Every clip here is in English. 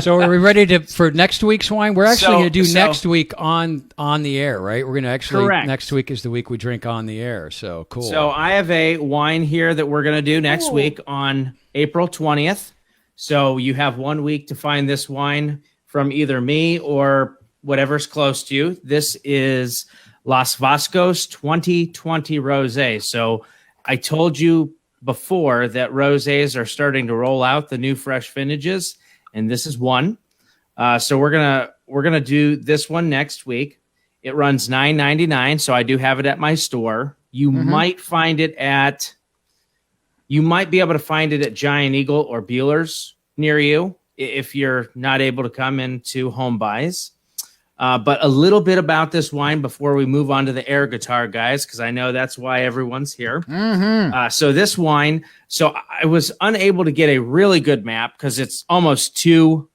So are we ready for next week's wine? We're actually going to do next week on the air, right? We're going to actually, correct. Next week is the week we drink on the air. So cool. So I have a wine here that we're going to do next week on April 20th. So you have 1 week to find this wine from either me or whatever's close to you. This is Los Vascos 2020 Rosé. So I told you before that rosés are starting to roll out the new fresh vintages, and this is one. So we're gonna do this one next week. It runs $9.99, so I do have it at my store. You might find it you might be able to find it at Giant Eagle or Bueller's near you if you're not able to come into home buys. But a little bit about this wine before we move on to the air guitar, guys, because I know that's why everyone's here. So this wine, so I was unable to get a really good map because it's almost too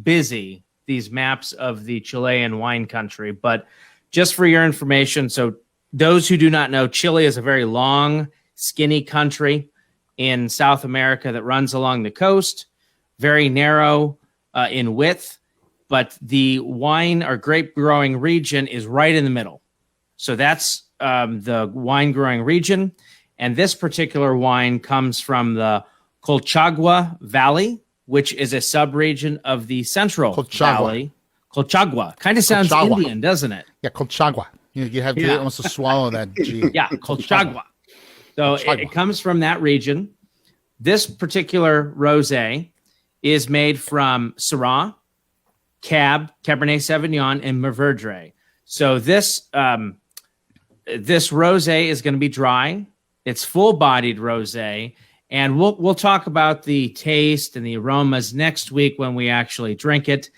busy, these maps of the Chilean wine country. But just for your information, so those who do not know, Chile is a very long, skinny country in South America that runs along the coast, very narrow in width. But the wine or grape growing region is right in the middle. So that's the wine growing region. And this particular wine comes from the Colchagua Valley, which is a subregion of the Central Valley. Colchagua. Kind of sounds Indian, doesn't it? Yeah, Colchagua. You have to almost swallow that G. Yeah, Colchagua. So it comes from that region. This particular rosé is made from Syrah, Cab, Cabernet Sauvignon, and Mourvedre. So this rosé is going to be dry. It's full-bodied rosé, and we'll talk about the taste and the aromas next week when we actually drink it.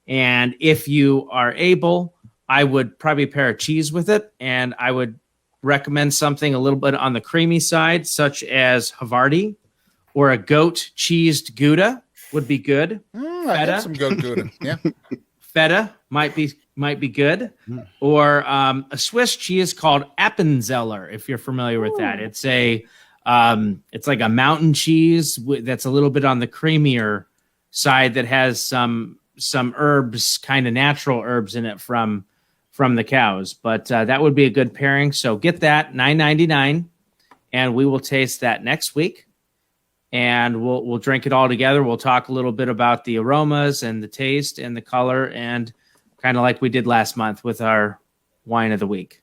And if you are able, I would probably pair a cheese with it, and I would recommend something a little bit on the creamy side, such as Havarti or a goat cheesed Gouda would be good. I had some goat Gouda. Yeah. Feta might be good, or a Swiss cheese called Appenzeller, if you're familiar with that. It's it's like a mountain cheese that's a little bit on the creamier side that has some herbs, kind of natural herbs in it from the cows. But that would be a good pairing. So get that, $9.99, and we will taste that next week. And we'll drink it all together. We'll talk a little bit about the aromas and the taste and the color, and kind of like we did last month with our wine of the week.